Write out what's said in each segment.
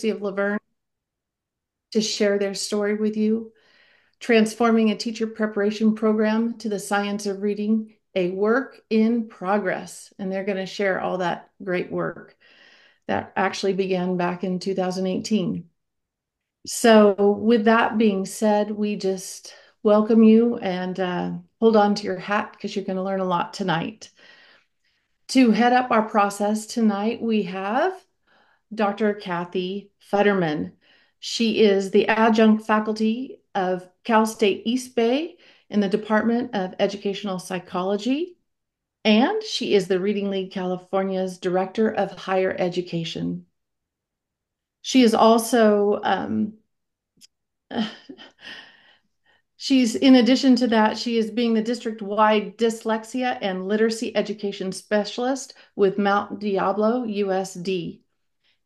of Laverne to share their story with you, transforming a teacher preparation program to the science of reading, a work in progress. And they're going to share all that great work that actually began back in 2018. So, with that being said, we just welcome you and hold on to your hat because you're going to learn a lot tonight. To head up our process tonight, we have Dr. Kathy Futterman. She is the adjunct faculty of Cal State East Bay in the Department of Educational Psychology, and she is the Reading League California's Director of Higher Education. She is also she's, in addition to that, she is being the district-wide dyslexia and literacy education specialist with Mount Diablo USD.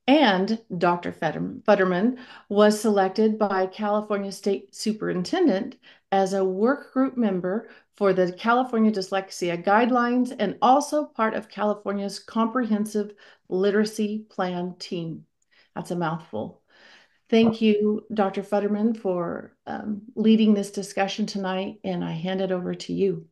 And Dr. Futterman was selected by California State Superintendent as a work group member for the California Dyslexia Guidelines and also part of California's Comprehensive Literacy Plan team. That's a mouthful. Thank you, Dr. Futterman, for leading this discussion tonight, and I hand it over to you.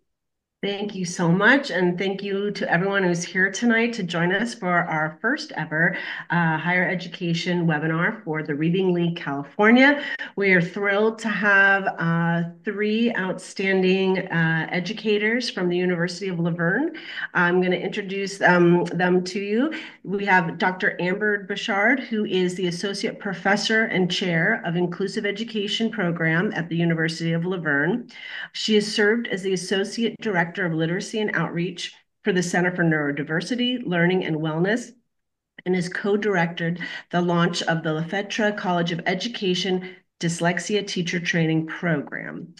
Thank you so much. And thank you to everyone who's here tonight to join us for our first ever higher education webinar for the Reading League California. We are thrilled to have three outstanding educators from the University of Laverne. I'm going to introduce them to you. We have Dr. Amber Bouchard, who is the Associate Professor and Chair of Inclusive Education Program at the University of Laverne. She has served as the Associate Director of Literacy and Outreach for the Center for Neurodiversity, Learning, and Wellness, and has co-directed the launch of the Lafetra College of Education Dyslexia Teacher Training Program.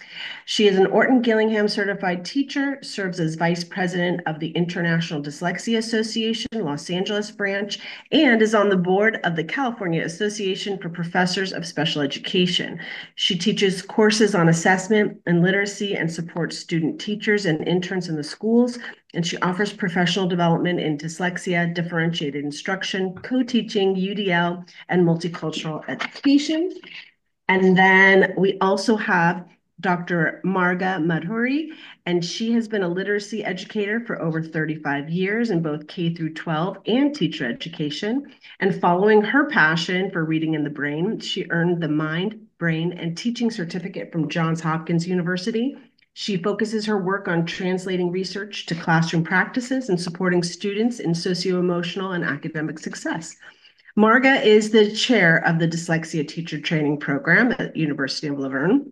She is an Orton Gillingham certified teacher, serves as vice president of the International Dyslexia Association Los Angeles branch, and is on the board of the California Association for Professors of Special Education. She teaches courses on assessment and literacy and supports student teachers and interns in the schools, and she offers professional development in dyslexia, differentiated instruction, co-teaching, UDL, and multicultural education. And then we also have Dr. Marga Madhuri, and she has been a literacy educator for over 35 years in both K through 12 and teacher education. And following her passion for reading in the brain, she earned the Mind, Brain, and Teaching Certificate from Johns Hopkins University. She focuses her work on translating research to classroom practices and supporting students in socio-emotional and academic success. Marga is the chair of the Dyslexia Teacher Training Program at University of Laverne.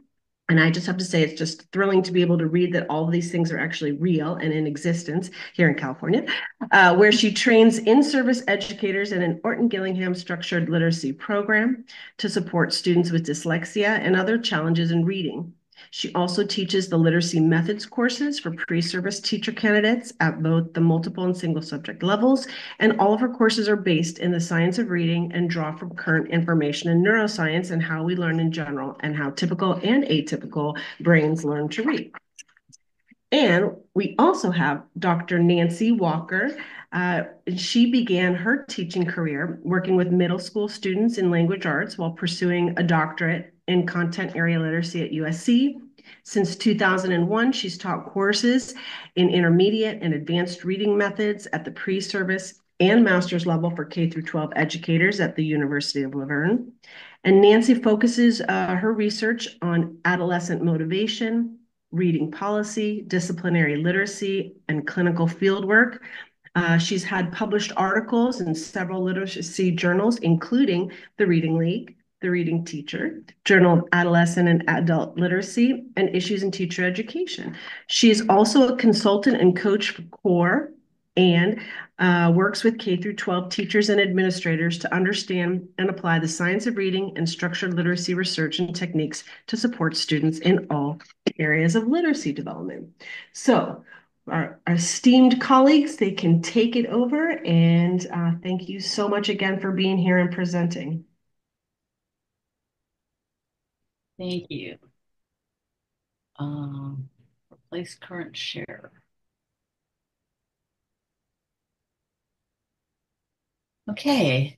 And I just have to say, it's just thrilling to be able to read that all of these things are actually real and in existence here in California, where she trains in-service educators in an Orton Gillingham structured literacy program to support students with dyslexia and other challenges in reading. She also teaches the literacy methods courses for pre-service teacher candidates at both the multiple and single subject levels, and all of her courses are based in the science of reading and draw from current information in neuroscience and how we learn in general and how typical and atypical brains learn to read. And we also have Dr. Nancy Walker. She began her teaching career working with middle school students in language arts while pursuing a doctorate in content area literacy at USC. Since 2001, she's taught courses in intermediate and advanced reading methods at the pre-service and master's level for K through 12 educators at the University of Laverne. And Nancy focuses her research on adolescent motivation, reading policy, disciplinary literacy, and clinical fieldwork. She's had published articles in several literacy journals, including the Reading League, the Reading Teacher, Journal of Adolescent and Adult Literacy, and Issues in Teacher Education. She is also a consultant and coach for CORE and works with K through 12 teachers and administrators to understand and apply the science of reading and structured literacy research and techniques to support students in all areas of literacy development. So our esteemed colleagues, they can take it over, and thank you so much again for being here and presenting. Thank you. Replace current share. Okay.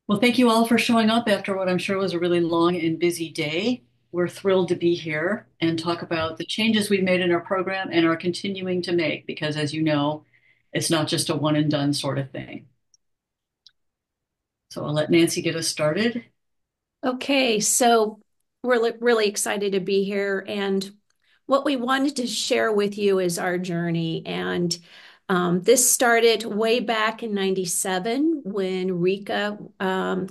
Well, thank you all for showing up after what I'm sure was a really long and busy day. We're thrilled to be here and talk about the changes we've made in our program and are continuing to make because, as you know, it's not just a one and done sort of thing. So I'll let Nancy get us started. Okay, so we're really excited to be here. And what we wanted to share with you is our journey. And this started way back in 97 when Rika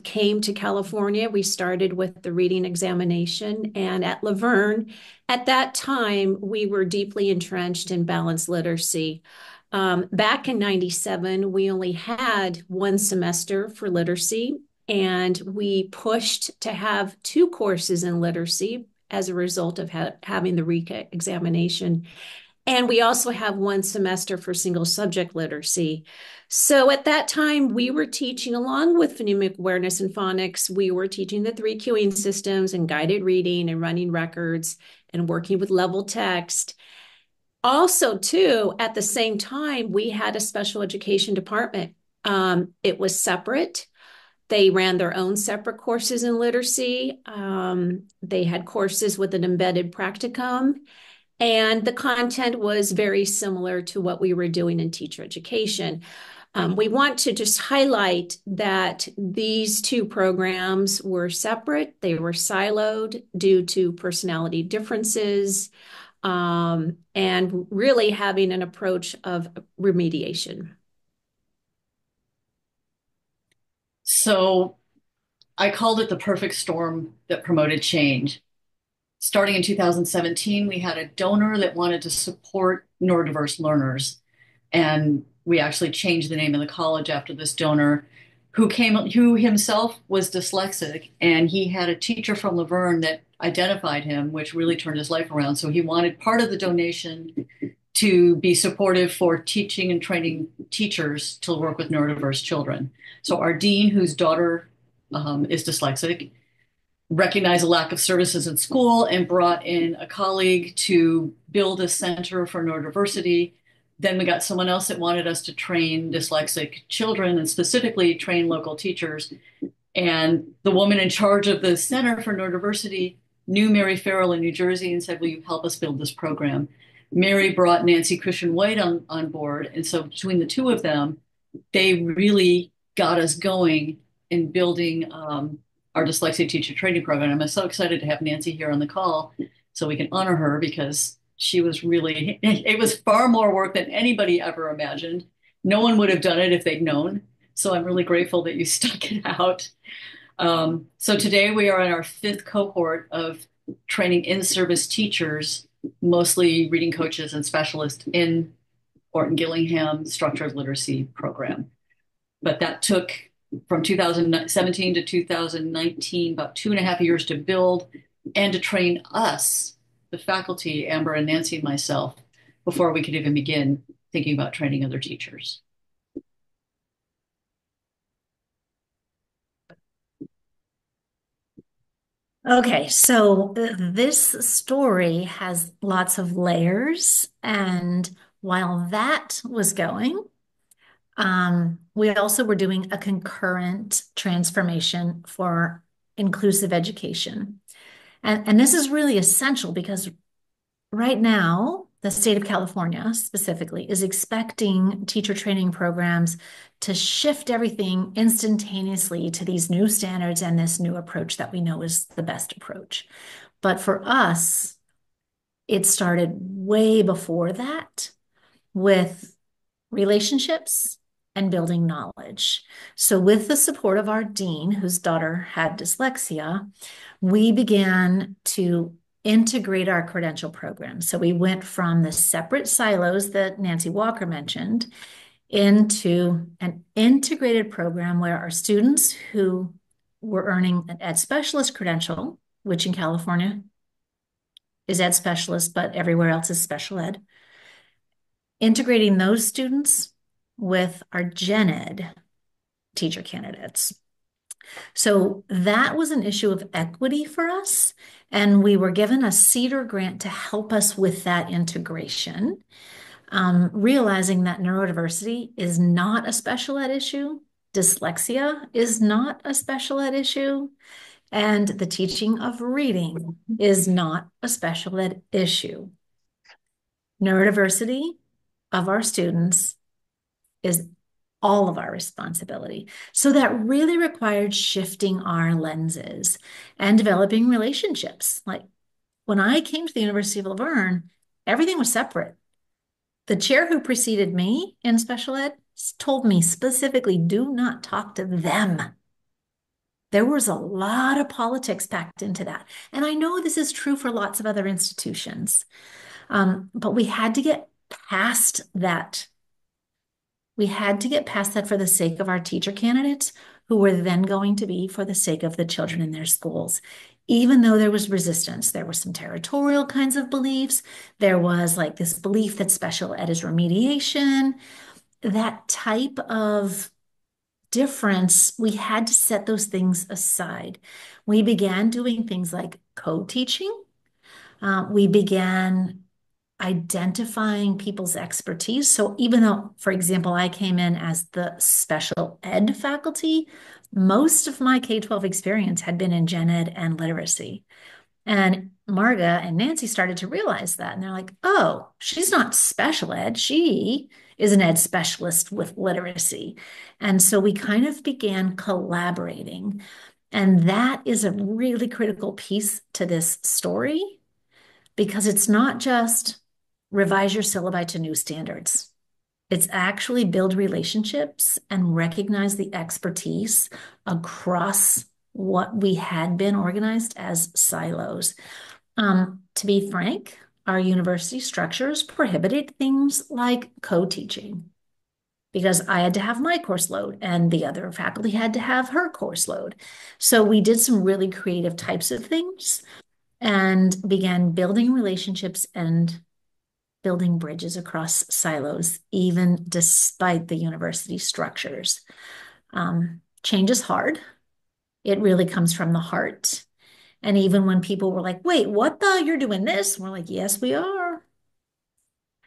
came to California. We started with the reading examination. And at Laverne, at that time, we were deeply entrenched in balanced literacy. Back in 97, we only had one semester for literacy, and we pushed to have two courses in literacy as a result of having the RECA examination. And we also have one semester for single subject literacy. So at that time, we were teaching, along with phonemic awareness and phonics, we were teaching the three cueing systems and guided reading and running records and working with level text. Also, too, at the same time, we had a special education department. It was separate. They ran their own separate courses in literacy. They had courses with an embedded practicum, and the content was very similar to what we were doing in teacher education. We want to just highlight that these two programs were separate. They were siloed due to personality differences, and really having an approach of remediation. So I called it the perfect storm that promoted change. Starting in 2017, we had a donor that wanted to support neurodiverse learners. And we actually changed the name of the college after this donor who himself was dyslexic. And he had a teacher from Laverne that identified him, which really turned his life around. So he wanted part of the donation to be supportive for teaching and training teachers to work with neurodiverse children. So our dean, whose daughter is dyslexic, recognized a lack of services in school and brought in a colleague to build a center for neurodiversity. Then we got someone else that wanted us to train dyslexic children and specifically train local teachers. And the woman in charge of the Center for Neurodiversity knew Mary Farrell in New Jersey and said, "Will you help us build this program?" Mary brought Nancy Christian White on board. And so between the two of them, they really got us going in building our dyslexia teacher training program. I'm so excited to have Nancy here on the call so we can honor her because she was really, it was far more work than anybody ever imagined. No one would have done it if they'd known. So I'm really grateful that you stuck it out. So today we are in our fifth cohort of training in-service teachers, mostly reading coaches and specialists in Orton Gillingham structured literacy program. But that took from 2017 to 2019, about 2.5 years to build and to train us, the faculty, Amber and Nancy and myself, before we could even begin thinking about training other teachers. Okay, so this story has lots of layers, and while that was going, we also were doing a concurrent transformation for inclusive education. And this is really essential because right now, the state of California specifically is expecting teacher training programs to shift everything instantaneously to these new standards and this new approach that we know is the best approach. But for us, it started way before that with relationships and building knowledge. So with the support of our dean, whose daughter had dyslexia, we began to integrate our credential program. So we went from the separate silos that Nancy Walker mentioned into an integrated program where our students who were earning an ed specialist credential, which in California is ed specialist, but everywhere else is special ed, integrating those students with our gen ed teacher candidates. So that was an issue of equity for us. And we were given a CEDAR grant to help us with that integration, realizing that neurodiversity is not a special ed issue. dyslexia is not a special ed issue, and the teaching of reading is not a special ed issue. Neurodiversity of our students is all of our responsibility. So that really required shifting our lenses and developing relationships. Like when I came to the University of Laverne, everything was separate. The chair who preceded me in special ed told me specifically, do not talk to them. There was a lot of politics packed into that. And I know this is true for lots of other institutions, but we had to get past that. We had to get past that for the sake of our teacher candidates, who were then going to be for the sake of the children in their schools. Even though there was resistance, there were some territorial kinds of beliefs. There was like this belief that special ed is remediation. That type of difference, we had to set those things aside. We began doing things like co-teaching. We began identifying people's expertise. So even though, for example, I came in as the special ed faculty, most of my K-12 experience had been in gen ed and literacy. And Marga and Nancy started to realize that. And they're like, oh, she's not special ed. She is an ed specialist with literacy. And so we kind of began collaborating. And that is a really critical piece to this story, because it's not just revise your syllabi to new standards. It's actually build relationships and recognize the expertise across what we had been organized as silos. To be frank, our university structures prohibited things like co-teaching, because I had to have my course load and the other faculty had to have her course load. So we did some really creative types of things and began building relationships and building bridges across silos, even despite the university structures. Change is hard. It really comes from the heart. And even when people were like, wait, what the? You're doing this? We're like, yes, we are.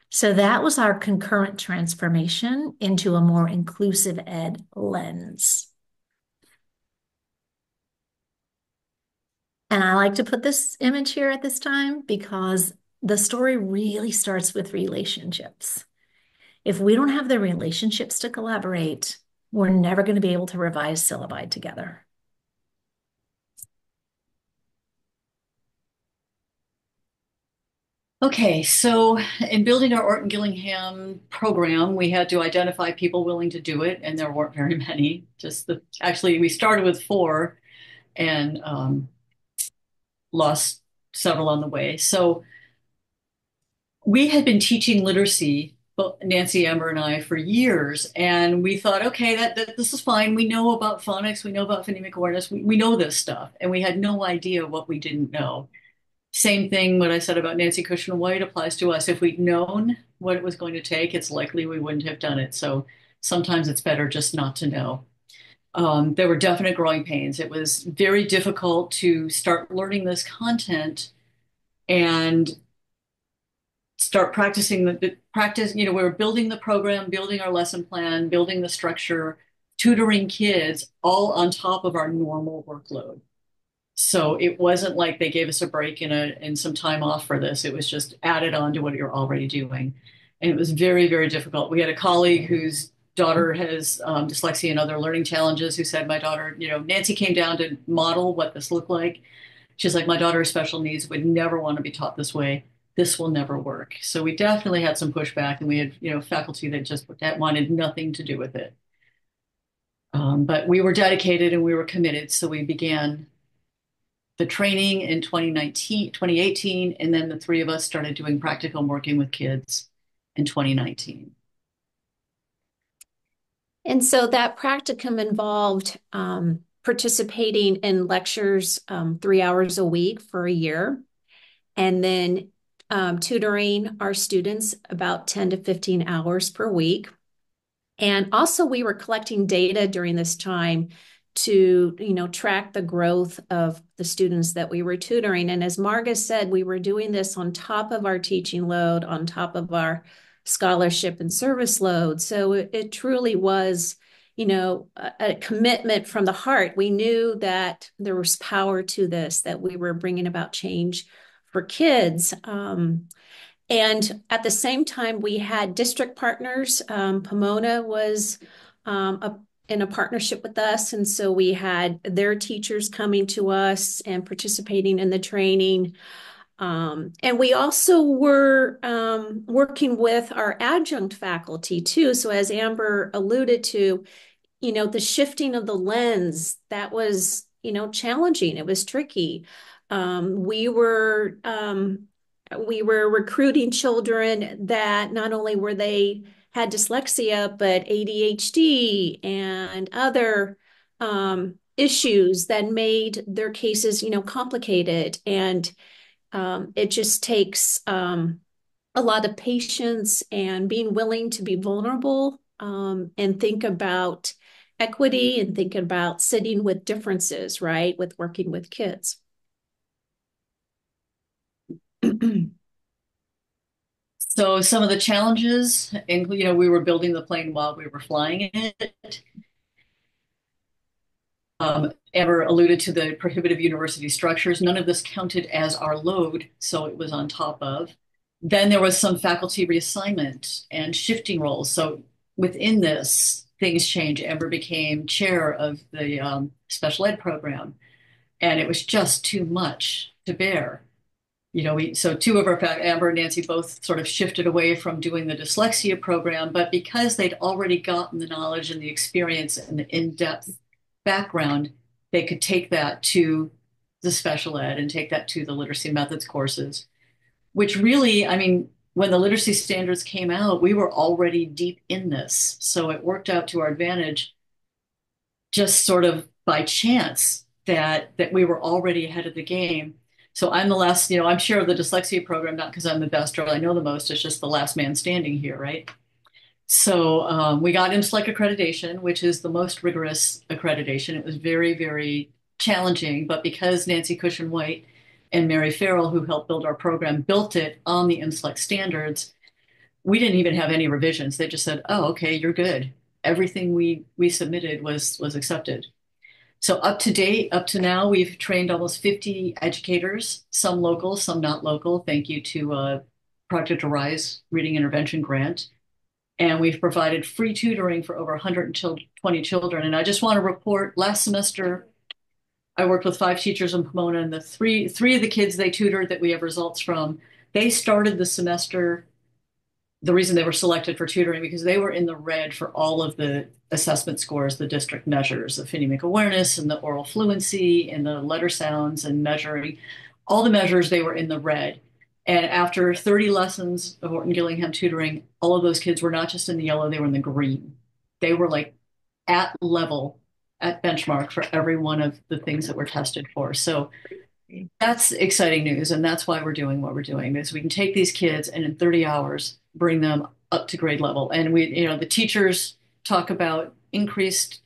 So that was our concurrent transformation into a more inclusive ed lens. And I like to put this image here at this time because the story really starts with relationships. If we don't have the relationships to collaborate, we're never going to be able to revise syllabi together. Okay, so in building our Orton Gillingham program, we had to identify people willing to do it, and there weren't very many. Actually, we started with 4 and lost several on the way. So we had been teaching literacy, Nancy, Amber, and I, for years, and we thought, okay, that this is fine. We know about phonics, we know about phonemic awareness, we know this stuff, and we had no idea what we didn't know. Same thing, what I said about Nancy Cushman White applies to us. If we'd known what it was going to take, it's likely we wouldn't have done it. So sometimes it's better just not to know. There were definite growing pains. It was very difficult to start learning this content and start practicing the practice. We were building the program, building our lesson plan, building the structure, tutoring kids, all on top of our normal workload. So it wasn't like they gave us a break and some time off for this. It was just added on to what you're already doing. And it was very, very difficult. We had a colleague whose daughter has dyslexia and other learning challenges who said, my daughter, Nancy came down to model what this looked like. She's like, my daughter's special needs would never want to be taught this way. This will never work. So we definitely had some pushback, and we had, faculty that wanted nothing to do with it. But we were dedicated and we were committed. So we began the training in 2018, and then the 3 of us started doing practicum working with kids in 2019. And so that practicum involved participating in lectures 3 hours a week for a year, and then tutoring our students about 10 to 15 hours per week. And also we were collecting data during this time to, track the growth of the students that we were tutoring. And as Marga said, we were doing this on top of our teaching load, on top of our scholarship and service load. So it truly was, a commitment from the heart. We knew that there was power to this, that we were bringing about change for kids. And at the same time, we had district partners. Pomona was in a partnership with us. And so we had their teachers coming to us and participating in the training. And we also were working with our adjunct faculty too. So as Amber alluded to, the shifting of the lens, that was, challenging. It was tricky. We were recruiting children that not only were they had dyslexia, but ADHD and other issues that made their cases, complicated. And it just takes a lot of patience and being willing to be vulnerable and think about equity and think about sitting with differences, right? With working with kids. So some of the challenges, and we were building the plane while we were flying it. Amber alluded to the prohibitive university structures. None of this counted as our load, so it was on top of. Then there was some faculty reassignment and shifting roles. So within this, things changed. Amber became chair of the special ed program, and it was just too much to bear. So two of our Amber and Nancy both sort of shifted away from doing the dyslexia program, but because they'd already gotten the knowledge and the experience and the in-depth background, they could take that to the special ed and take that to the literacy methods courses, which really, I mean, when the literacy standards came out, we were already deep in this. So it worked out to our advantage just sort of by chance that we were already ahead of the game. So I'm the last, I'm chair of the dyslexia program, not because I'm the best or I know the most, it's just the last man standing here, right? So we got IMSLEC accreditation, which is the most rigorous accreditation. It was very, very challenging, but because Nancy Cushion-White and Mary Farrell, who helped build our program, built it on the IMSLEC standards, we didn't even have any revisions. They just said, oh, okay, you're good. Everything we submitted was accepted. So up to date, up to now, we've trained almost 50 educators, some local, some not local. Thank you to Project Arise Reading Intervention Grant. And we've provided free tutoring for over 120 children. And I just want to report, last semester, I worked with 5 teachers in Pomona, and the three of the kids they tutored that we have results from, they started the semester, the reason they were selected for tutoring, because they were in the red for all of the assessment scores, the district measures, the phonemic awareness and the oral fluency and the letter sounds and measuring, all the measures, they were in the red. And after 30 lessons of Orton Gillingham tutoring, all of those kids were not just in the yellow, they were in the green. They were like at level, at benchmark for every one of the things that were tested for. So that's exciting news. And that's why we're doing what we're doing, is we can take these kids and in 30 hours, bring them up to grade level. And we, the teachers talk about increased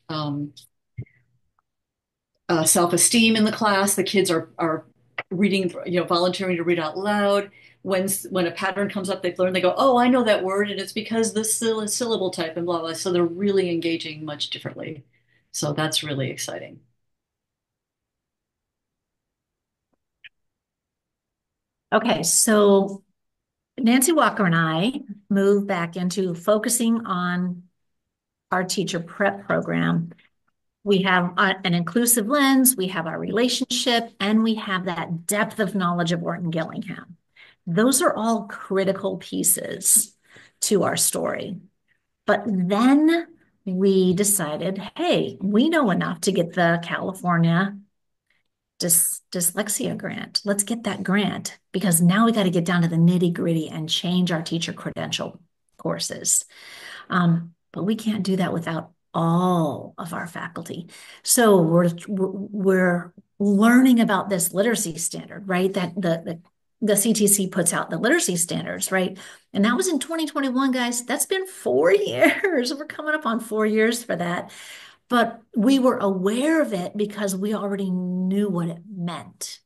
self-esteem in the class. The kids are reading, volunteering to read out loud. When a pattern comes up, they've learned, they go, oh, I know that word, and it's because this syllable type and blah, blah. So they're really engaging much differently. So that's really exciting. Okay, so Nancy Walker and I moved back into focusing on our teacher prep program. We have an inclusive lens, we have our relationship, and we have that depth of knowledge of Orton Gillingham. Those are all critical pieces to our story. But then we decided, hey, we know enough to get the California dyslexia grant. Let's get that grant, because now we got to get down to the nitty gritty and change our teacher credential courses. But we can't do that without all of our faculty. So we're learning about this literacy standard, right? That the CTC puts out the literacy standards, right? And that was in 2021, guys. That's been 4 years. We're coming up on 4 years for that. But we were aware of it because we already knew what it meant.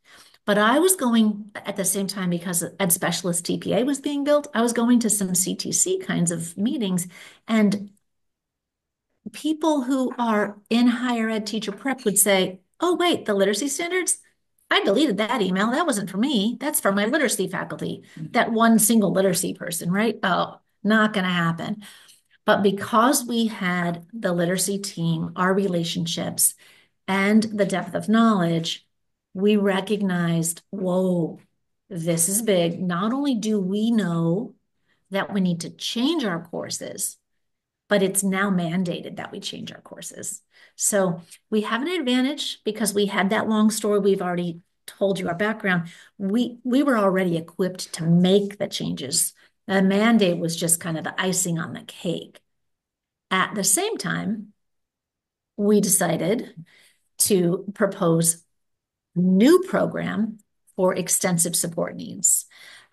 But I was going at the same time, because Ed Specialist TPA was being built, I was going to some CTC kinds of meetings, and people who are in higher ed teacher prep would say, oh, wait, the literacy standards? I deleted that email. That wasn't for me. That's for my literacy faculty. That one single literacy person, right? Oh, not going to happen. But because we had the literacy team, our relationships, and the depth of knowledge, we recognized, whoa, this is big. Not only do we know that we need to change our courses, but it's now mandated that we change our courses. So we have an advantage because we had that long story. We've already told you our background. We were already equipped to make the changes. The mandate was just kind of the icing on the cake. At the same time, we decided to propose a new program for extensive support needs.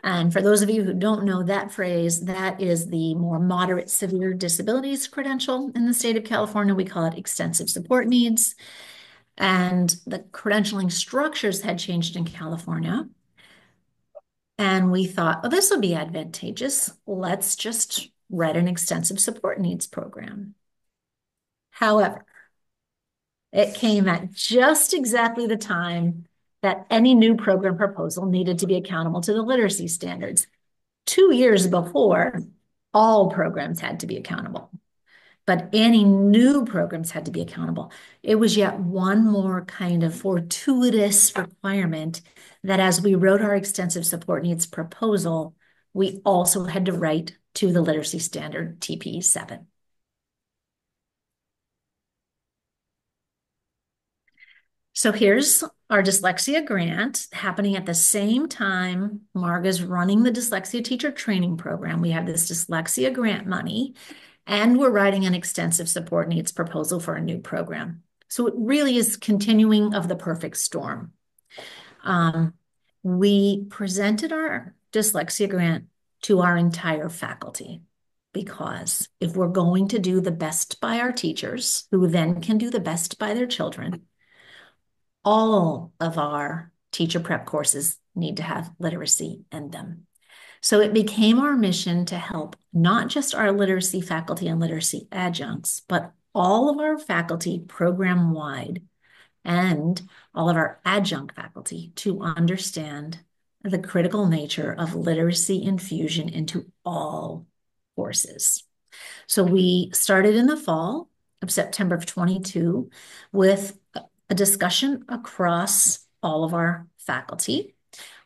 And for those of you who don't know that phrase, that is the more moderate severe disabilities credential in the state of California. We call it extensive support needs. And the credentialing structures had changed in California. And we thought, oh, this will be advantageous. Let's just write an extensive support needs program. However, it came at just exactly the time that any new program proposal needed to be accountable to the literacy standards. 2 years before, all programs had to be accountable, but any new programs had to be accountable. It was yet one more kind of fortuitous requirement that as we wrote our extensive support needs proposal, we also had to write to the literacy standard TPE 7. So here's our dyslexia grant happening at the same time Marga's running the dyslexia teacher training program. We have this dyslexia grant money, and we're writing an extensive support needs proposal for a new program. So it really is continuing of the perfect storm. We presented our dyslexia grant to our entire faculty because if we're going to do the best by our teachers, who then can do the best by their children, all of our teacher prep courses need to have literacy in them. So it became our mission to help not just our literacy faculty and literacy adjuncts, but all of our faculty program-wide and all of our adjunct faculty to understand the critical nature of literacy infusion into all courses. So we started in the fall of September of 22 with a discussion across all of our faculty.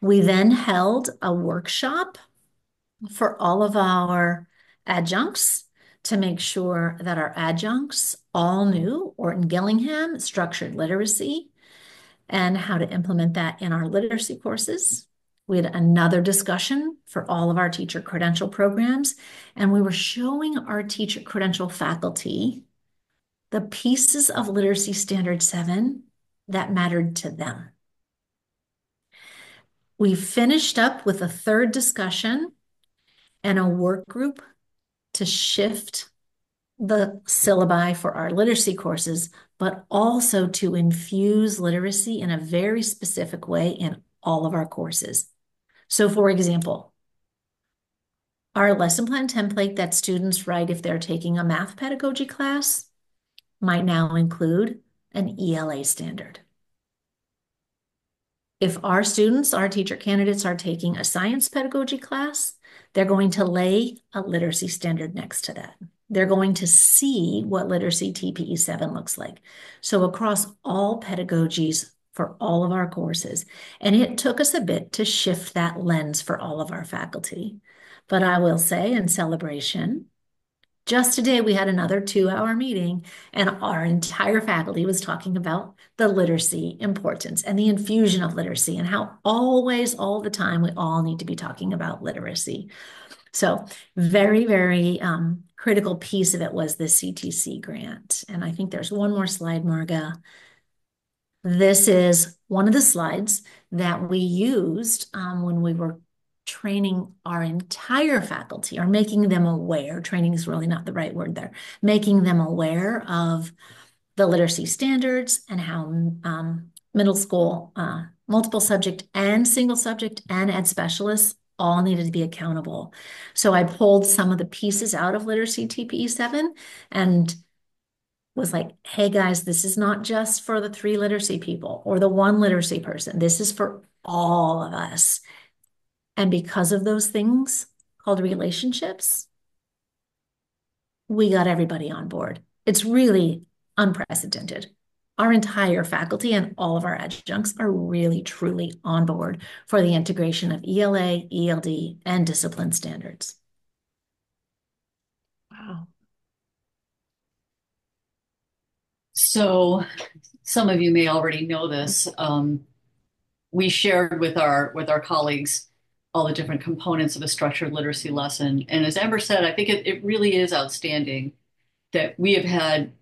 We then held a workshop for all of our adjuncts to make sure that our adjuncts all knew Orton Gillingham structured literacy and how to implement that in our literacy courses. We had another discussion for all of our teacher credential programs, and we were showing our teacher credential faculty the pieces of Literacy Standard 7 that mattered to them. We finished up with a third discussion and a work group to shift the syllabi for our literacy courses, but also to infuse literacy in a very specific way in all of our courses. So for example, our lesson plan template that students write if they're taking a math pedagogy class might now include an ELA standard. If our students, our teacher candidates, are taking a science pedagogy class, they're going to lay a literacy standard next to that. They're going to see what literacy TPE 7 looks like. So across all pedagogies for all of our courses, and it took us a bit to shift that lens for all of our faculty. But I will say in celebration, just today, we had another 2-hour meeting, and our entire faculty was talking about the literacy importance and the infusion of literacy and how always, all the time, we all need to be talking about literacy. So very, very critical piece of it was the CTC grant. And I think there's one more slide, Marga. This is one of the slides that we used when we were training our entire faculty, or making them aware. Training is really not the right word there. Making them aware of the literacy standards and how middle school multiple subject and single subject and ed specialists all needed to be accountable. So I pulled some of the pieces out of Literacy TPE 7 and was like, hey guys, this is not just for the 3 literacy people or the 1 literacy person. This is for all of us. And because of those things called relationships, we got everybody on board. It's really unprecedented. Our entire faculty and all of our adjuncts are really, truly on board for the integration of ELA, ELD, and discipline standards. Wow. So some of you may already know this. We shared with our colleagues all the different components of a structured literacy lesson. And as Amber said, I think it really is outstanding that we have had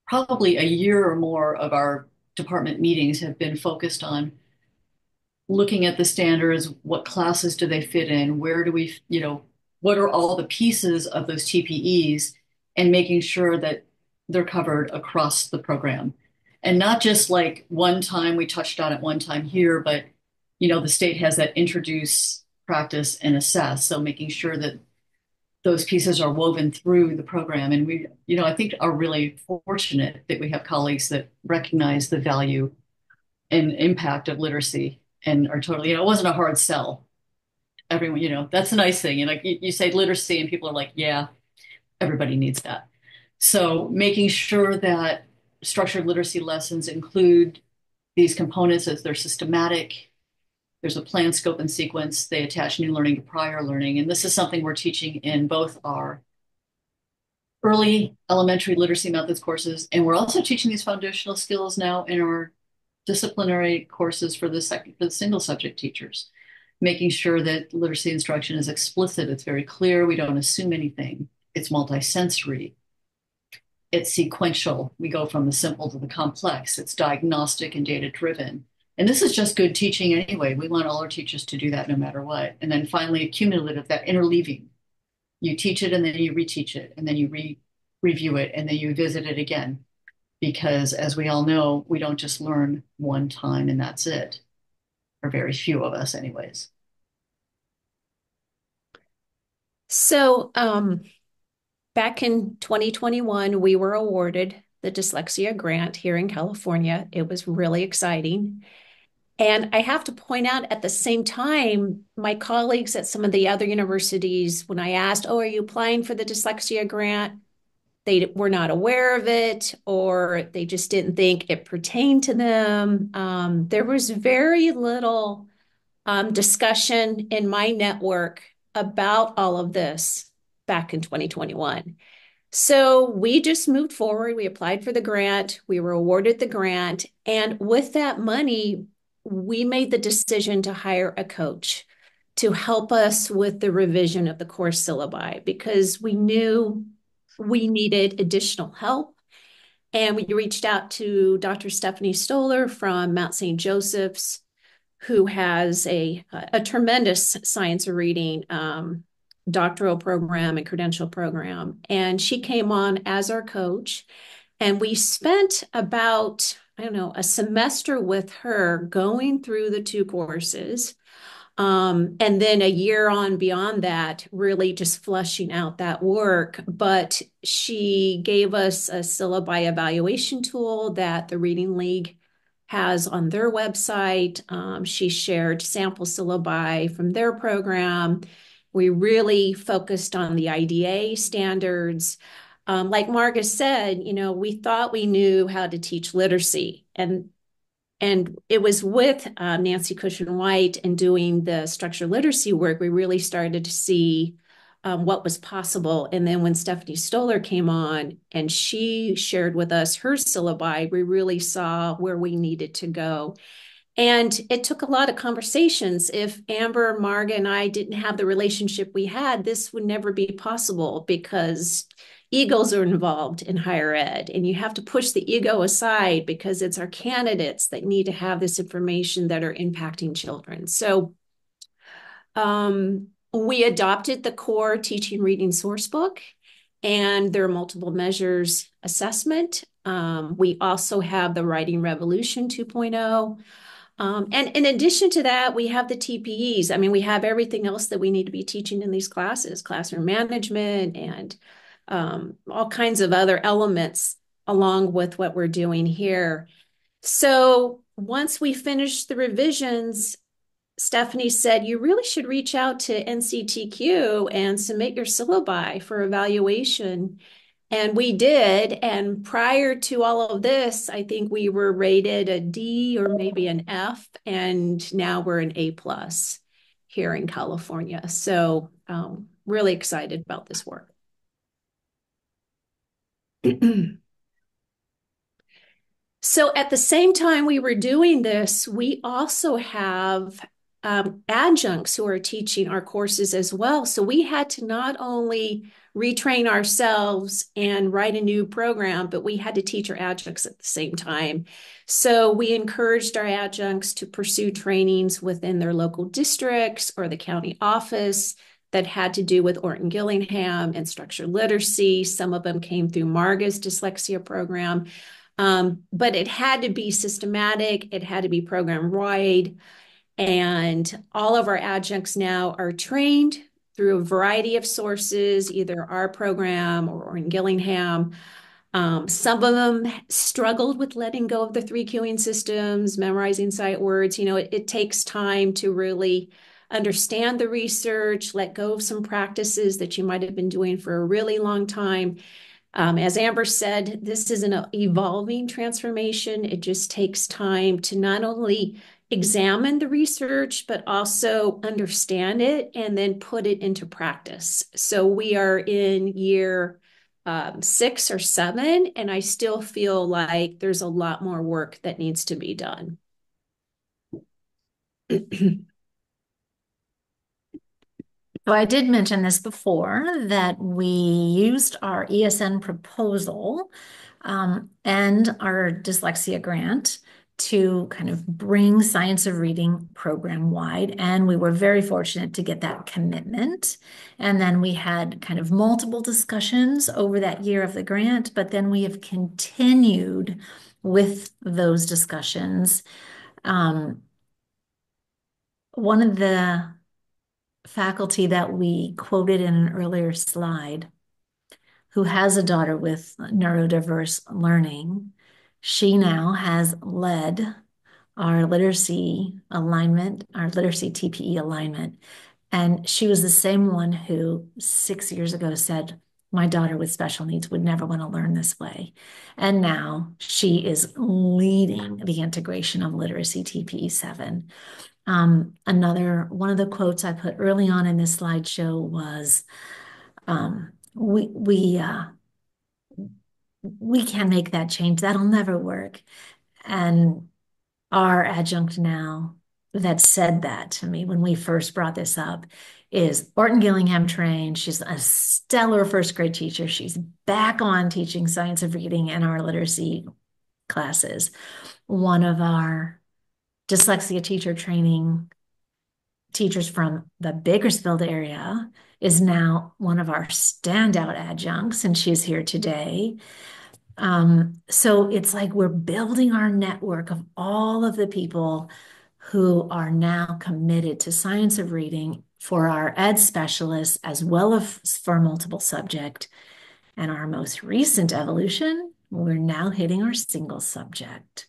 probably a year or more of our department meetings have been focused on looking at the standards, what classes do they fit in, where do we, what are all the pieces of those TPEs, and making sure that they're covered across the program. And not just like one time we touched on it one time here, but the state has that introduce, practice, and assess. So making sure that those pieces are woven through the program. And we, I think are really fortunate that we have colleagues that recognize the value and impact of literacy and are totally, it wasn't a hard sell. Everyone, that's a nice thing. And like you say literacy and people are like, yeah, everybody needs that. So making sure that structured literacy lessons include these components as they're systematic. There's a plan, scope, and sequence. They attach new learning to prior learning. And this is something we're teaching in both our early elementary literacy methods courses, and we're also teaching these foundational skills now in our disciplinary courses for the single subject teachers, making sure that literacy instruction is explicit, it's very clear, we don't assume anything, it's multisensory, it's sequential, we go from the simple to the complex, it's diagnostic and data driven. And this is just good teaching anyway. We want all our teachers to do that no matter what. And then finally, cumulative, that interleaving. You teach it and then you reteach it and then you review it and then you visit it again. Because as we all know, we don't just learn one time and that's it, or very few of us anyways. So back in 2021, we were awarded the dyslexia grant here in California. It was really exciting. And I have to point out at the same time, my colleagues at some of the other universities, when I asked, oh, are you applying for the dyslexia grant? They were not aware of it, or they just didn't think it pertained to them. There was very little discussion in my network about all of this back in 2021. So we just moved forward. We applied for the grant. We were awarded the grant. And with that money, we made the decision to hire a coach to help us with the revision of the course syllabi because we knew we needed additional help. And we reached out to Dr. Stephanie Stoller from Mount St. Joseph's, who has a tremendous science of reading doctoral program and credential program. And she came on as our coach. And we spent about, I don't know, a semester with her going through the 2 courses. And then a year on beyond that, really just fleshing out that work. But she gave us a syllabi evaluation tool that the Reading League has on their website. She shared sample syllabi from their program. We really focused on the IDA standards. Like Marga said, we thought we knew how to teach literacy. And it was with Nancy Cushman White and doing the structured literacy work, we really started to see what was possible. And then when Stephanie Stoller came on and she shared with us her syllabi, we really saw where we needed to go. And it took a lot of conversations. If Amber, Marga, and I didn't have the relationship we had, this would never be possible because egos are involved in higher ed, and you have to push the ego aside because it's our candidates that need to have this information that are impacting children. So we adopted the core teaching reading source book and their multiple measures assessment. We also have the Writing Revolution 2.0. And in addition to that, we have the TPEs. I mean, we have everything else that we need to be teaching in these classes, classroom management and all kinds of other elements along with what we're doing here. So once we finished the revisions, Stephanie said, you really should reach out to NCTQ and submit your syllabi for evaluation. And we did. And prior to all of this, I think we were rated a D or maybe an F, and now we're an A plus here in California. So really excited about this work. So at the same time we were doing this, we also have adjuncts who are teaching our courses as well. So we had to not only retrain ourselves and write a new program, but we had to teach our adjuncts at the same time. So we encouraged our adjuncts to pursue trainings within their local districts or the county office that had to do with Orton Gillingham and structured literacy. Some of them came through Marga's dyslexia program. But it had to be systematic, it had to be program wide, and all of our adjuncts now are trained through a variety of sources, either our program or in Gillingham. Some of them struggled with letting go of the three cueing systems, memorizing sight words. It takes time to really understand the research, let go of some practices that you might have been doing for a really long time. As Amber said, this is an evolving transformation. It just takes time to not only examine the research, but also understand it and then put it into practice. So we are in year 6 or 7, and I still feel like there's a lot more work that needs to be done. So I did mention this before that we used our ESN proposal and our dyslexia grant to kind of bring science of reading program wide. And we were very fortunate to get that commitment. And then we had kind of multiple discussions over that year of the grant, but then we have continued with those discussions. One of the faculty that we quoted in an earlier slide, who has a daughter with neurodiverse learning, she now has led our literacy alignment, our literacy TPE alignment. And she was the same one who 6 years ago said, my daughter with special needs would never want to learn this way. And now she is leading the integration of literacy TPE 7. Another one of the quotes I put early on in this slideshow was, we can make that change. That'll never work. And our adjunct now that said that to me when we first brought this up is Orton Gillingham trained. She's a stellar first grade teacher. She's back on teaching science of reading in our literacy classes. One of our dyslexia teacher training teachers from the Bakersfield area is now one of our standout adjuncts, and she's here today. So it's like we're building our network of all of the people who are now committed to science of reading for our ed specialists as well as for multiple subject. And our most recent evolution, we're now hitting our single subject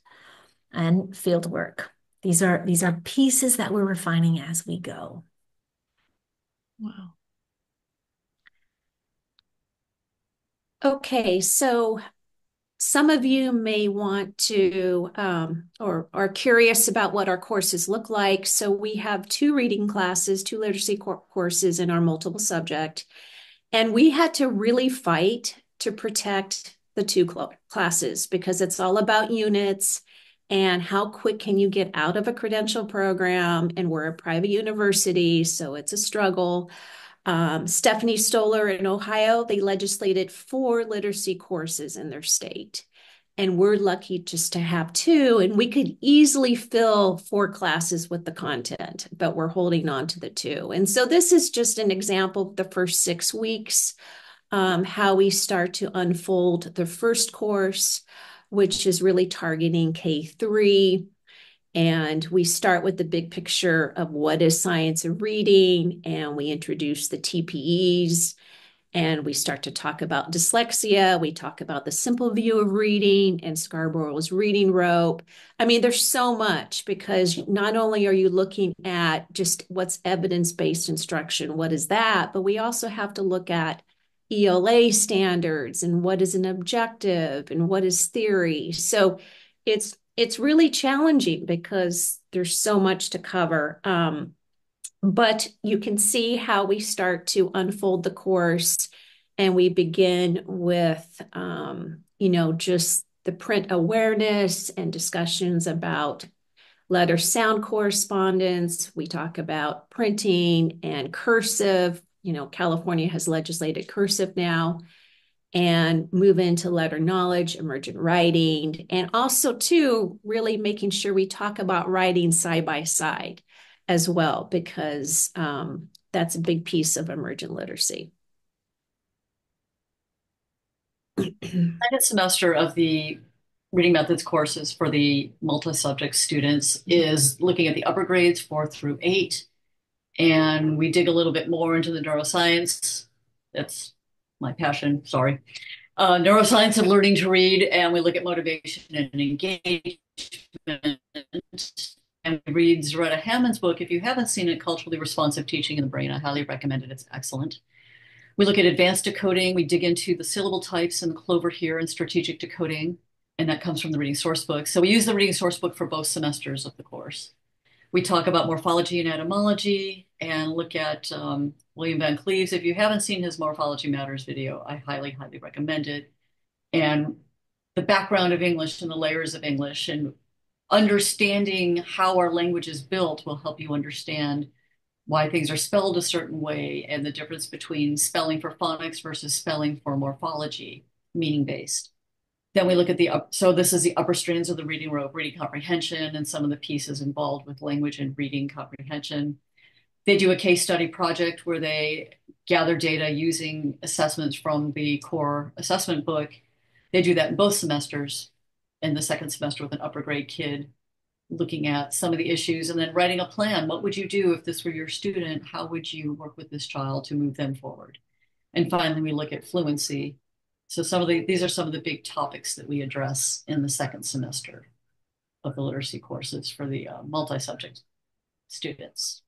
and field work. These are pieces that we're refining as we go. Wow. Okay, so some of you may want to or are curious about what our courses look like. So we have 2 reading classes, 2 literacy courses in our multiple subject. And we had to really fight to protect the 2 classes because it's all about units and how quick can you get out of a credential program. And we're a private university, so it's a struggle. Stephanie Stoller in Ohio, they legislated 4 literacy courses in their state. And we're lucky just to have 2, and we could easily fill 4 classes with the content, but we're holding on to the 2. And so this is just an example of the first 6 weeks, how we start to unfold the first course, which is really targeting K3. And we start with the big picture of what is science of reading, and we introduce the TPEs. And we start to talk about dyslexia. We talk about the simple view of reading and Scarborough's reading rope. I mean, there's so much because not only are you looking at just what's evidence-based instruction, what is that, but we also have to look at ELA standards and what is an objective and what is theory. So it's really challenging because there's so much to cover. But you can see how we start to unfold the course, and we begin with, just the print awareness and discussions about letter sound correspondence. We talk about printing and cursive. California has legislated cursive now, and move into letter knowledge, emergent writing, and also too, really making sure we talk about writing side by side as well, because that's a big piece of emergent literacy. Second semester of the reading methods courses for the multi-subject students is looking at the upper grades 4 through 8. And we dig a little bit more into the neuroscience. That's my passion, sorry. Neuroscience of learning to read, and we look at motivation and engagement. And we read Zaretta Hammond's book. If you haven't seen it, Culturally Responsive Teaching in the Brain, I highly recommend it. It's excellent. We look at advanced decoding. We dig into the syllable types and the clover here and strategic decoding, and that comes from the reading source book. So we use the reading source book for both semesters of the course. We talk about morphology and etymology and look at William Van Cleve's. If you haven't seen his Morphology Matters video, I highly, highly recommend it. And the background of English and the layers of English and understanding how our language is built will help you understand why things are spelled a certain way and the difference between spelling for phonics versus spelling for morphology, meaning-based. Then we look at so this is the upper strands of the reading rope, reading comprehension, and some of the pieces involved with language and reading comprehension. They do a case study project where they gather data using assessments from the core assessment book. They do that in both semesters, in the second semester with an upper grade kid, looking at some of the issues and then writing a plan. What would you do if this were your student? How would you work with this child to move them forward? And finally, we look at fluency. So these are some of the big topics that we address in the second semester of the literacy courses for the multi-subject students.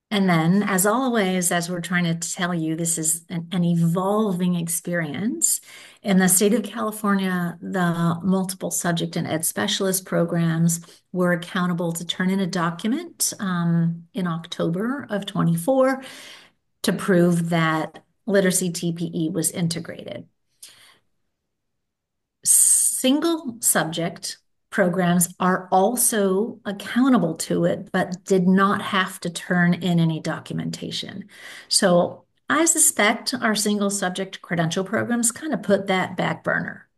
And then, as always, as we're trying to tell you, this is an evolving experience. In the state of California, the multiple subject and ed specialist programs were accountable to turn in a document in October of 24 to prove that literacy TPE was integrated. Single subject programs are also accountable to it, but did not have to turn in any documentation. So I suspect our single subject credential programs kind of put that back burner.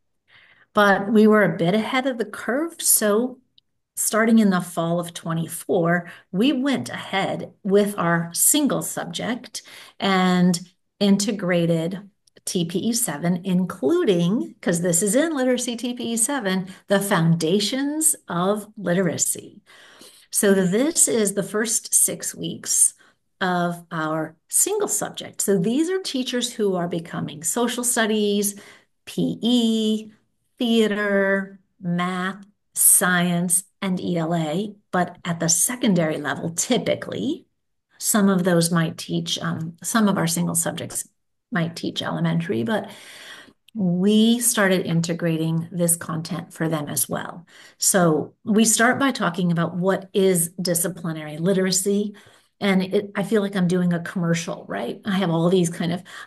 But we were a bit ahead of the curve, so starting in the fall of 24, we went ahead with our single subject and integrated TPE 7, including, because this is in Literacy TPE 7, the foundations of literacy. So this is the first 6 weeks of our single subject. So these are teachers who are becoming social studies, PE, theater, math, science, and ELA, but at the secondary level, typically, some of those might teach, some of our single subjects might teach elementary, but we started integrating this content for them as well. So we start by talking about what is disciplinary literacy. And I feel like I'm doing a commercial, right? I have all these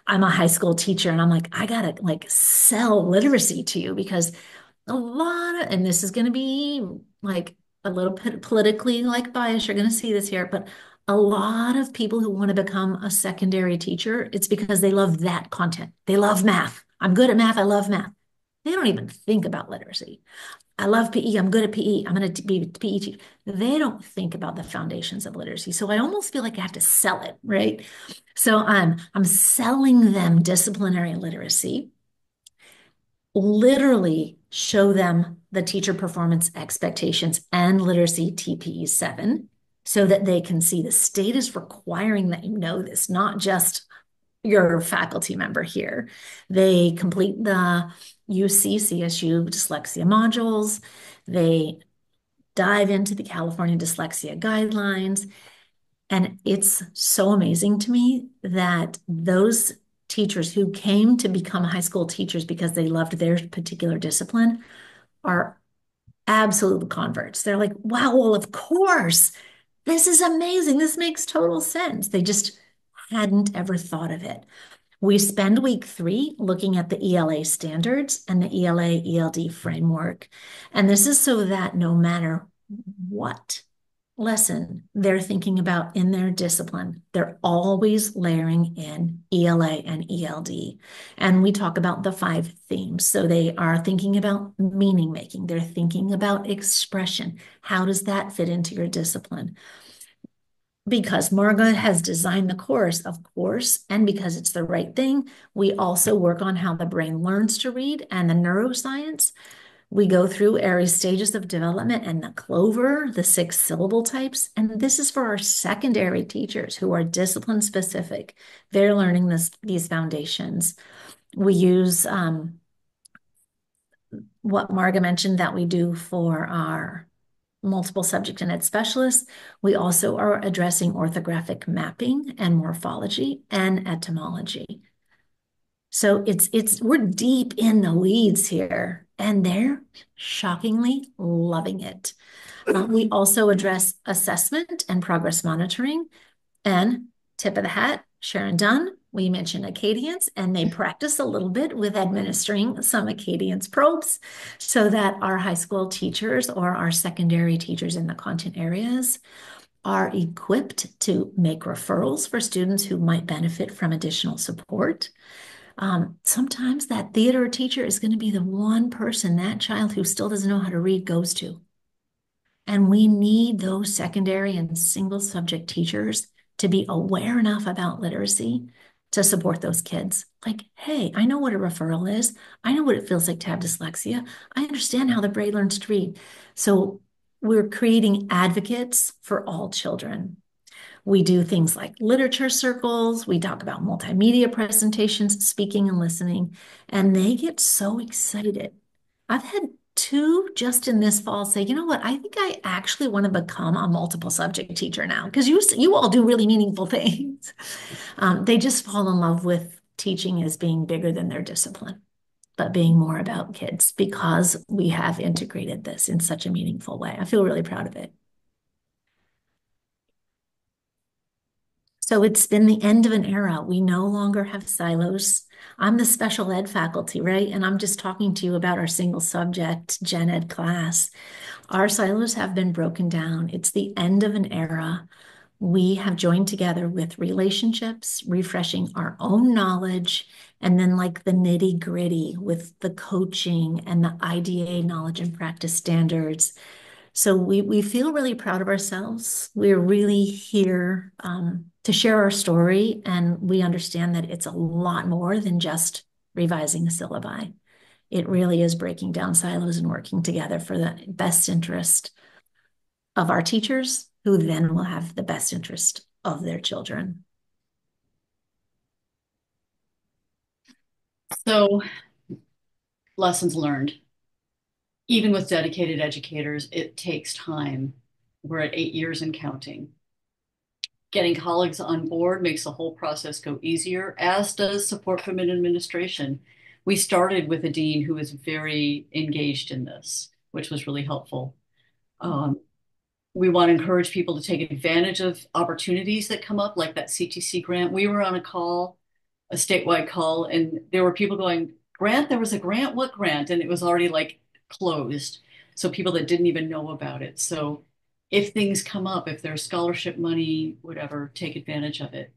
I'm a high school teacher and I'm like, I gotta sell literacy to you because and this is going to be a little bit politically biased. You're going to see this here, but a lot of people who want to become a secondary teacher, it's because they love that content. They love math. I'm good at math. I love math. They don't even think about literacy. I love PE. I'm good at PE. I'm going to be a PE teacher. They don't think about the foundations of literacy. So I almost feel like I have to sell it, right? So I'm selling them disciplinary literacy, literally show them the teacher performance expectations and literacy TPE 7 so that they can see the state is requiring that you know this, not just your faculty member here. They complete the UC-CSU dyslexia modules. They dive into the California dyslexia guidelines. And it's so amazing to me that those teachers who came to become high school teachers because they loved their particular discipline are absolute converts. They're like, wow, well, of course, this is amazing. This makes total sense. They just hadn't ever thought of it. We spend week 3 looking at the ELA standards and the ELA ELD framework. And this is so that no matter what lesson they're thinking about in their discipline, they're always layering in ELA and ELD. And we talk about the 5 themes. So they are thinking about meaning making, they're thinking about expression. How does that fit into your discipline? Because Marga has designed the course, of course, and because it's the right thing, we also work on how the brain learns to read and the neuroscience. We go through Aries stages of development and the Clover, the 6 syllable types. And this is for our secondary teachers who are discipline specific. They're learning these foundations. We use what Marga mentioned that we do for our multiple subject and ed specialists. We also are addressing orthographic mapping and morphology and etymology. So we're deep in the weeds here, and they're shockingly loving it. We also address assessment and progress monitoring. And tip of the hat, Sharon Dunn, we mentioned Acadians, and they practice a little bit with administering some Acadians probes so that our high school teachers or our secondary teachers in the content areas are equipped to make referrals for students who might benefit from additional support. Sometimes that theater teacher is going to be the one person that child who still doesn't know how to read goes to. And we need those secondary and single subject teachers to be aware enough about literacy to support those kids. Like, hey, I know what a referral is. I know what it feels like to have dyslexia. I understand how the brain learns to read. So we're creating advocates for all children. We do things like literature circles. We talk about multimedia presentations, speaking and listening, and they get so excited. I've had 2 just in this fall say, you know what, I think I actually want to become a multiple subject teacher now because you all do really meaningful things. They just fall in love with teaching as being bigger than their discipline, but being more about kids because we have integrated this in such a meaningful way. I feel really proud of it. So it's been the end of an era. We no longer have silos. I'm the special ed faculty, right? And I'm just talking to you about our single subject gen ed class. Our silos have been broken down. It's the end of an era. We have joined together with relationships, refreshing our own knowledge, and then like the nitty gritty with the coaching and the IDA knowledge and practice standards. So we feel really proud of ourselves. We're really here to share our story, and we understand that it's a lot more than just revising a syllabi. It really is breaking down silos and working together for the best interest of our teachers, who then will have the best interest of their children. So, lessons learned. Even with dedicated educators, it takes time. We're at 8 years and counting. Getting colleagues on board makes the whole process go easier, as does support from an administration. We started with a dean who was very engaged in this, which was really helpful. We want to encourage people to take advantage of opportunities that come up, like that CTC grant. We were on a call, a statewide call, and there were people going, grant, there was a grant, what grant? And it was already like closed. So people that didn't even know about it. So if things come up, if there's scholarship money, whatever, take advantage of it.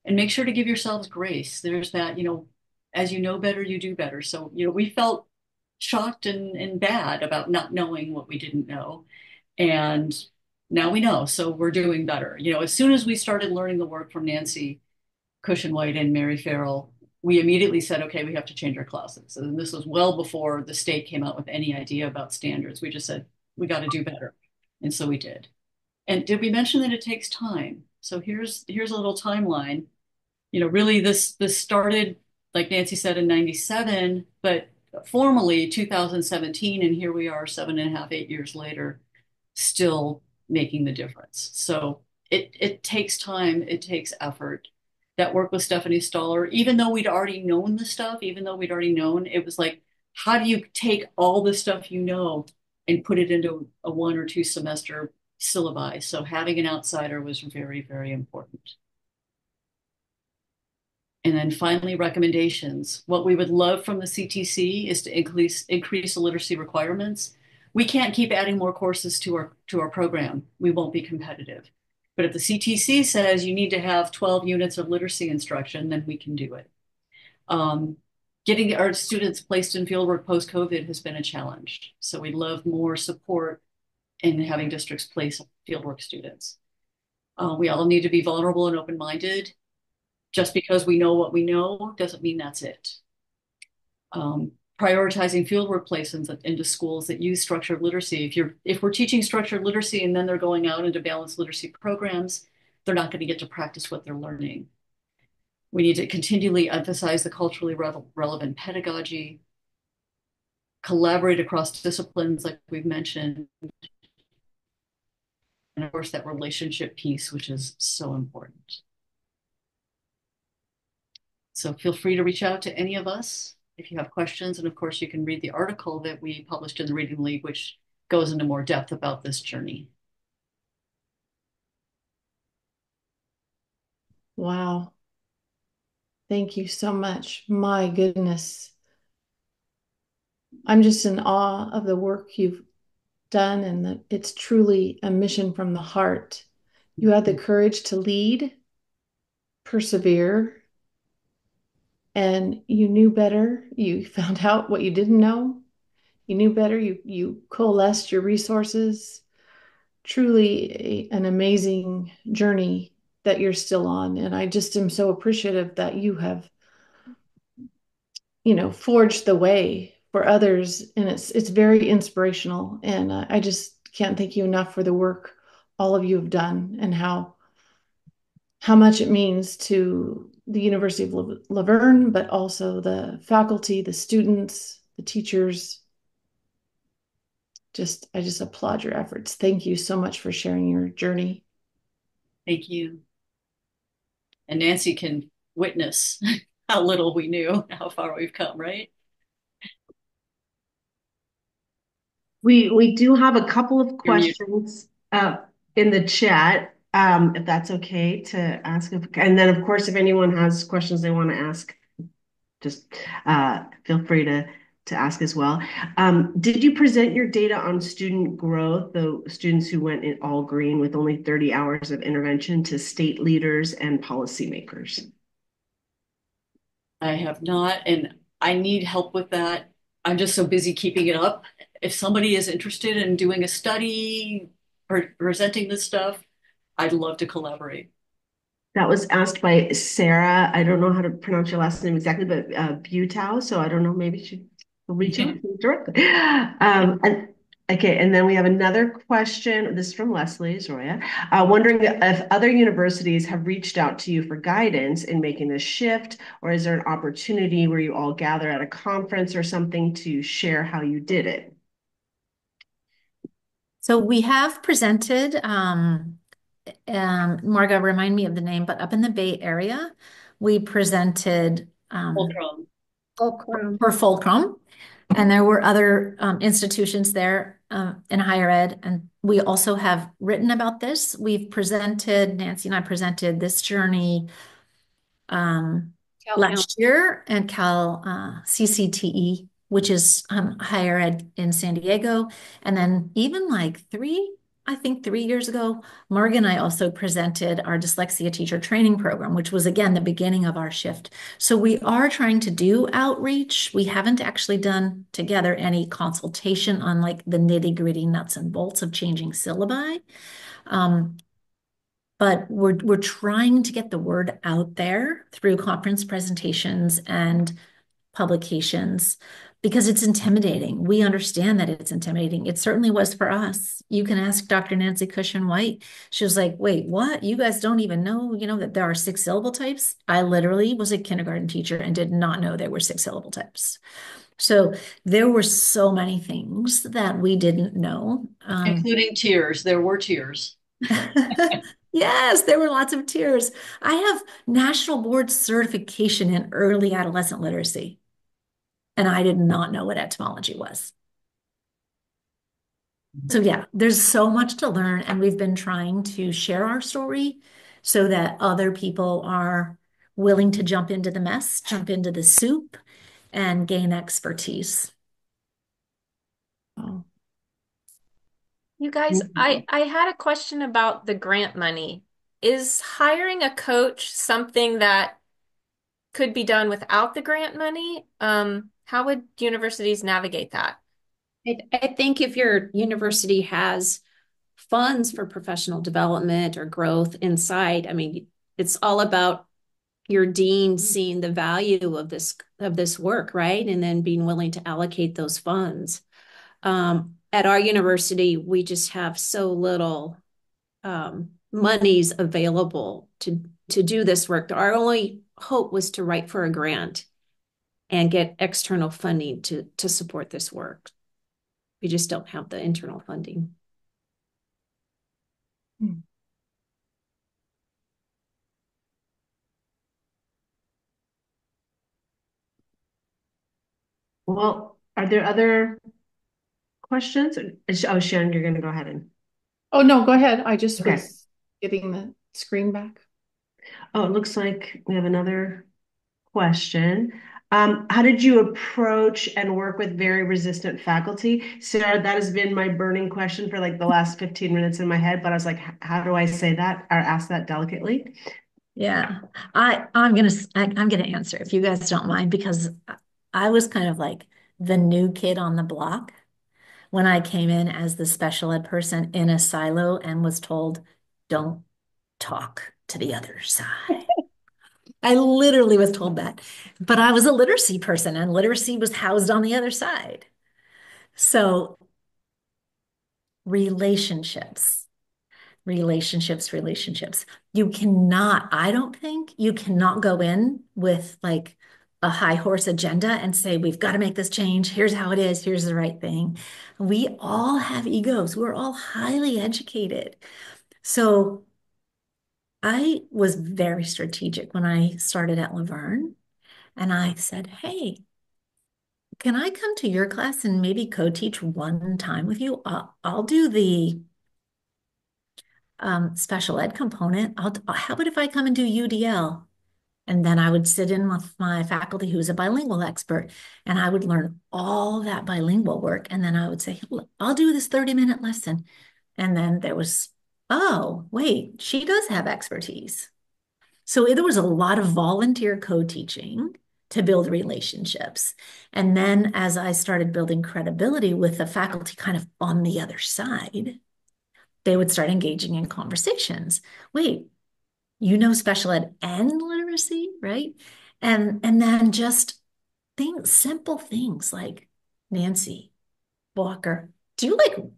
And make sure to give yourselves grace. There's that, as you know better, you do better. So, we felt shocked and bad about not knowing what we didn't know. And now we know, so we're doing better. As soon as we started learning the work from Nancy Cushion White and Mary Farrell, we immediately said, okay, we have to change our classes. And this was well before the state came out with any idea about standards. We just said, we got to do better. And so we did. And did we mention that it takes time? So here's a little timeline. Really this started, like Nancy said, in 97, but formally 2017, and here we are 7.5, 8 years later, still making the difference. So it takes time, it takes effort. That work with Stephanie Stoller, even though we'd already known the stuff, even though we'd already known, it was like, how do you take all the stuff and put it into a 1 or 2 semester syllabi? So having an outsider was very, very important. And then finally, recommendations. What we would love from the CTC is to increase the literacy requirements. We can't keep adding more courses to our program. We won't be competitive. But if the CTC says you need to have 12 units of literacy instruction, then we can do it. Getting our students placed in fieldwork post-COVID has been a challenge. So we love more support in having districts place fieldwork students. We all need to be vulnerable and open-minded. Just because we know what we know doesn't mean that's it. Prioritizing fieldwork placements into schools that use structured literacy. If we're teaching structured literacy and then they're going out into balanced literacy programs, they're not going to get to practice what they're learning. We need to continually emphasize the culturally relevant pedagogy, collaborate across disciplines like we've mentioned, and of course that relationship piece, which is so important. So feel free to reach out to any of us if you have questions. And of course, you can read the article that we published in the Reading League, which goes into more depth about this journey. Wow. Thank you so much. My goodness. I'm just in awe of the work you've done, and that it's truly a mission from the heart. You had the courage to lead, persevere, and you knew better. You found out what you didn't know. You knew better. You coalesced your resources. Truly an amazing journey that you're still on. And I just am so appreciative that you have, forged the way for others. And it's very inspirational. And I just can't thank you enough for the work all of you have done, and how much it means to the University of Laverne, but also the faculty, the students, the teachers. I just applaud your efforts. Thank you so much for sharing your journey. Thank you. And Nancy can witness how little we knew, how far we've come, right? We do have a couple of questions in the chat, if that's okay to ask. And then, of course, if anyone has questions they want to ask, just feel free to ask as well. Did you present your data on student growth, the students who went in all green with only 30 hours of intervention, to state leaders and policymakers? I have not, and I need help with that. I'm just so busy keeping it up. If somebody is interested in doing a study or presenting this stuff, I'd love to collaborate. That was asked by Sarah. I don't know how to pronounce your last name exactly, but Butau. So I don't know, maybe she will reach out directly. Okay, and then we have another question. This is from Leslie Zoya, wondering if other universities have reached out to you for guidance in making this shift, or is there an opportunity where you all gather at a conference or something to share how you did it? So we have presented, Margo, remind me of the name, but up in the Bay Area, we presented Fulcrum. for Fulcrum. And there were other institutions there in higher ed. And we also have written about this. Nancy and I presented this journey last year, and Cal CCTE, which is higher ed in San Diego. And then even like 3 years ago, Morgan and I also presented our dyslexia teacher training program, which was, again, the beginning of our shift. So we are trying to do outreach. We haven't actually done together any consultation on like the nitty-gritty nuts and bolts of changing syllabi. But we're trying to get the word out there through conference presentations and publications. because it's intimidating. We understand that it's intimidating. It certainly was for us. You can ask Dr. Nancy Cushion White. She was like, wait, what? You guys don't even know, that there are 6 syllable types? I literally was a kindergarten teacher and did not know there were 6 syllable types. So there were so many things that we didn't know. Including tears. There were tears. Yes, there were lots of tears. I have national board certification in early adolescent literacy, and I did not know what etymology was. So yeah, there's so much to learn, and we've been trying to share our story so that other people are willing to jump into the mess, jump into the soup, and gain expertise. Oh, You guys, I had a question about the grant money. Is hiring a coach something that could be done without the grant money? How would universities navigate that? I think if your university has funds for professional development or growth inside, I mean, it's all about your dean seeing the value of this work, right? And then being willing to allocate those funds. At our university, we just have so little monies available to do this work. Our only hope was to write for a grant and get external funding to support this work. We just don't have the internal funding. hmm. Well, are there other questions? Oh, Sharon, you're going to go ahead and. Oh, no, go ahead. I just Okay. was getting the screen back. Oh, it looks like we have another question. How did you approach and work with very resistant faculty? Sarah, that has been my burning question for like the last 15 minutes in my head, but I was like, how do I say that or ask that delicately? Yeah, I'm gonna answer if you guys don't mind, because I was kind of like the new kid on the block when I came in as the special ed person in a silo and was told, don't talk to the other side. I literally was told that, but I was a literacy person and literacy was housed on the other side. So relationships, relationships. You cannot, I don't think you cannot go in with like a high horse agenda and say, we've got to make this change. Here's how it is. Here's the right thing. We all have egos. We're all highly educated. So I was very strategic when I started at Laverne, and I said, hey, can I come to your class and maybe co-teach one time with you? I'll do the special ed component. How about if I come and do UDL? And then I would sit in with my faculty who's a bilingual expert, and I would learn all that bilingual work. And then I would say, "Look, I'll do this 30-minute lesson." And then there was, oh, wait, she does have expertise. So there was a lot of volunteer co-teaching to build relationships. And then as I started building credibility with the faculty kind of on the other side, they would start engaging in conversations. Wait, special ed and literacy, right? And then just simple things like, Nancy Walker,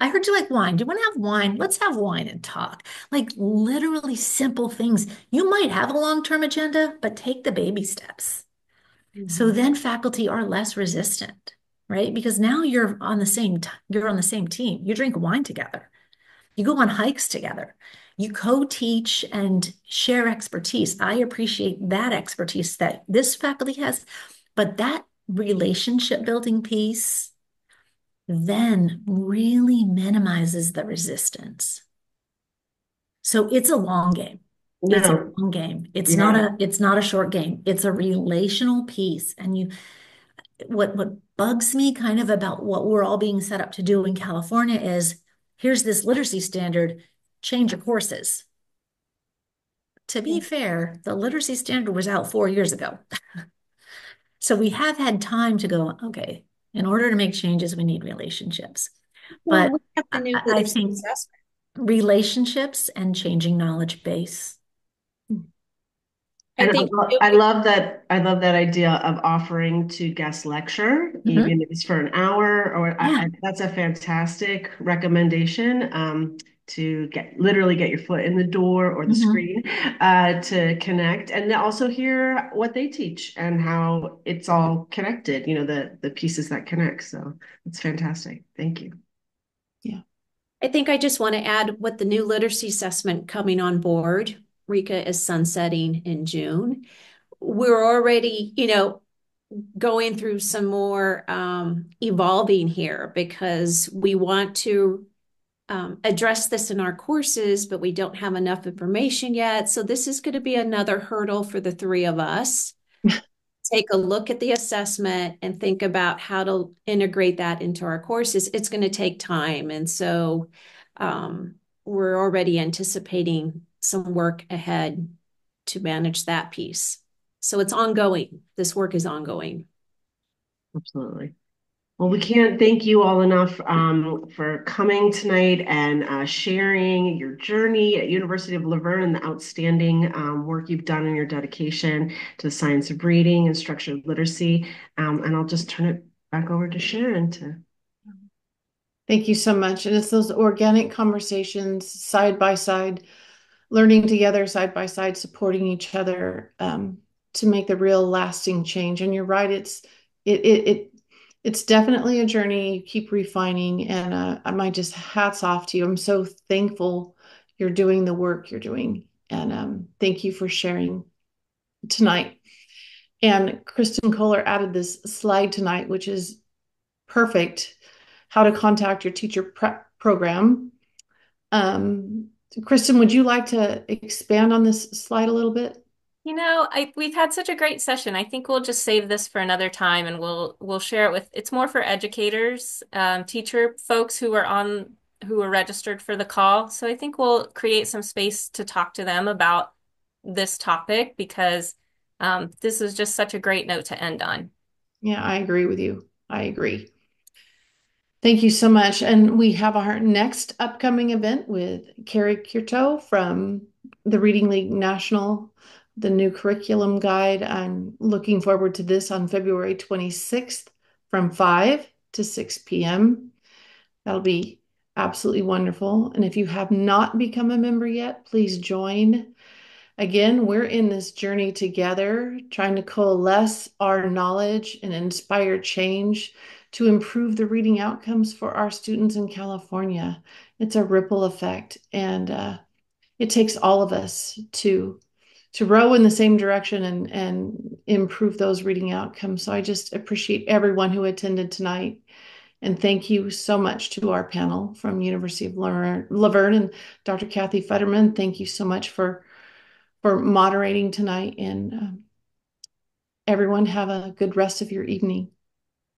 I heard you like wine. Do you want to have wine? Let's have wine and talk. Like literally simple things. You might have a long-term agenda, but take the baby steps. So then faculty are less resistant, right? Because now you're on the same team. You drink wine together. You go on hikes together. You co-teach and share expertise. I appreciate that expertise that this faculty has, but that relationship building piece then really minimizes the resistance. So it's a long game. It's a No, long game. yeah. It's not a short game. It's a relational piece. And what bugs me kind of about what we're all being set up to do in California is, here's this literacy standard, change your courses. To be fair, the literacy standard was out 4 years ago. So we have had time to go, okay, in order to make changes, we need relationships. Well, But we have the new I literacy think assessment. relationships and changing knowledge base. I And think I love that idea of offering to guest lecture, Mhm. even if it's for an hour, or Yeah. that's a fantastic recommendation. To literally get your foot in the door or the Mhm. screen, to connect and also hear what they teach and how it's all connected, the pieces that connect. So it's fantastic. Thank you. Yeah. I think I just want to add with the new literacy assessment coming on board. Rika is sunsetting in June. We're already, going through some more evolving here because we want to address this in our courses, but we don't have enough information yet. So this is going to be another hurdle for the three of us. Take a look at the assessment and think about how to integrate that into our courses. It's going to take time. And so we're already anticipating some work ahead to manage that piece. So it's ongoing. This work is ongoing. Absolutely. Well, we can't thank you all enough for coming tonight and sharing your journey at University of Laverne and the outstanding work you've done in your dedication to the science of reading and structured literacy. And I'll just turn it back over to Sharon to. Thank you so much. And it's those organic conversations, side by side, learning together, side by side, supporting each other, to make the real lasting change. And you're right, it's definitely a journey. You keep refining, and my just hats off to you. I'm so thankful you're doing the work you're doing, and thank you for sharing tonight. And Kristen Kohler added this slide tonight, which is perfect. How to contact your teacher prep program. Um, Kristen, would you like to expand on this slide a little bit? We've had such a great session. I think we'll just save this for another time and we'll share it with it's more for educators, teacher folks who are registered for the call. So I think we'll create some space to talk to them about this topic because this is just such a great note to end on. Yeah, I agree with you. I agree. Thank you so much. And we have our next upcoming event with Carrie Curto from the Reading League National, the new curriculum guide. I'm looking forward to this on February 26th from 5 to 6 p.m. That'll be absolutely wonderful. And if you have not become a member yet, please join. Again, we're in this journey together, trying to coalesce our knowledge and inspire change to improve the reading outcomes for our students in California. It's a ripple effect, and it takes all of us to row in the same direction and improve those reading outcomes. So I just appreciate everyone who attended tonight. And thank you so much to our panel from University of Laverne and Dr. Kathy Futterman. Thank you so much for moderating tonight, and everyone have a good rest of your evening.